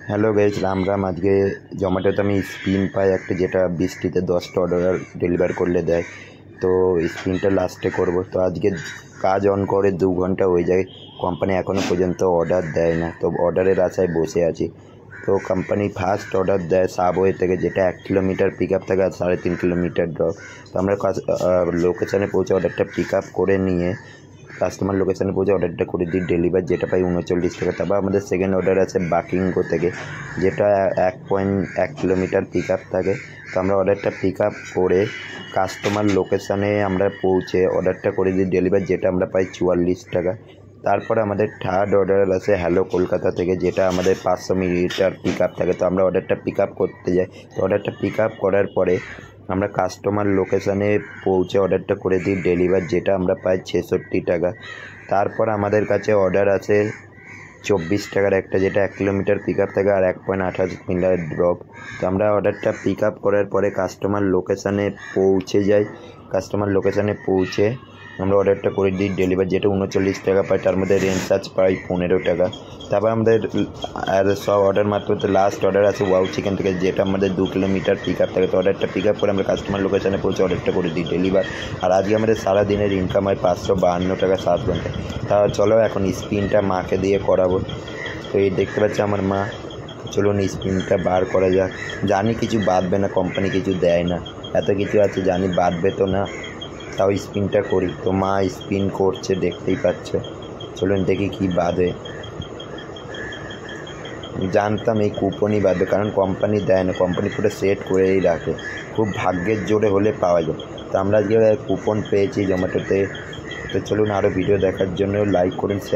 Hello guys, Ram Ram. আজকে জোম্যাটোতে আমি spin পাই একটা, যেটা 20টিতে 10টা অর্ডার ডেলিভার করলে দেয়। তো স্পিনটা লাস্টে করব। তো আজকে কাজ অন করে 2 ঘন্টা হয়ে যায়, কোম্পানি এখনও পর্যন্ত অর্ডার দেয় না। তো অর্ডারের আশায় বসে আছি। তো কোম্পানি ফার্স্ট অর্ডার দেয় সাবওয়ে থেকে, যেটা 1 কিলোমিটার পিক আপ থাকে আর 3.5 কিলোমিটার ড্রপ। তো আমরা লোকেশানে পৌঁছে অর্ডারটা পিক আপ করে নিয়ে কাস্টমার লোকেশানে পৌঁছে অর্ডারটা করে দিই ডেলিভার, যেটা পাই 39 টাকা। তারপর আমাদের সেকেন্ড অর্ডার আছে বাকিংগো থেকে, যেটা 1.1 কিলোমিটার পিক আপ থাকে। তো আমরা অর্ডারটা পিক আপ করে কাস্টমার লোকেশানে আমরা পৌঁছে অর্ডারটা করে দিই ডেলিভার, যেটা আমরা পাই 44 টাকা। তারপরে আমাদের থার্ড অর্ডার আছে হ্যালো কলকাতা থেকে, যেটা আমাদের 500 মিটার পিক আপ থাকে। তো আমরা অর্ডারটা পিক আপ করতে যাই। তো অর্ডারটা পিক আপ করার পরে আমরা কাস্টমার লোকেশানে পৌঁছে অর্ডারটা করে দিই ডেলিভার, যেটা আমরা পাই 66 টাকা। তারপর আমাদের কাছে অর্ডার আছে 24 টাকার একটা, যেটা 1 কিলোমিটার পিক আপ থাকে আর 1.28 মিটার ড্রপ। তো আমরা অর্ডারটা পিক আপ করার পরে কাস্টমার লোকেশানে পৌঁছে যাই। কাস্টমার লোকেশানে পৌঁছে আমরা অর্ডারটা করে দিই ডেলিভার, যেটা 39 টাকা পাই। তার মধ্যে রেন্ট চার্জ পাই 15 টাকা। তারপর আমাদের আর সব অর্ডার মাত্র লাস্ট অর্ডার আছে ওয়াও চিকেন থেকে, যেটা আমাদের 2 কিলোমিটার পিক আপ থাকে। তো অর্ডারটা পিক আপ করে আমরা কাস্টমার লোকেশানে পৌঁছে অর্ডারটা করে দিই ডেলিভার। আর আজকে আমাদের সারা দিনের ইনকাম হয় 552 টাকা 7 ঘন্টায়। তা চলো এখন স্পিনটা মাকে দিয়ে করাবো। তো এই দেখতে পাচ্ছি আমার মা। চলুন স্পিনটা বার করা যাক। জানি কিছু বাঁধবে না, কোম্পানি কিছু দেয় না, এত কিছু আছে জানি, বাঁধবে তো না, তাও স্পিনটা করি। তো মা স্পিন করছে, দেখতেই পাচ্ছ। চলুন দেখি কি বাঁধে। জানতাম এই কুপনই বাঁধবে, কারণ কোম্পানি দেয় না, কোম্পানি পুরো সেট করেই রাখে। খুব ভাগ্যের জোরে হলে পাওয়া যায়। তো আমরা আজকে কুপন পেয়েছি জোম্যাটোতে। তো চলুন আরও ভিডিও দেখার জন্য লাইক করুন, শেয়ার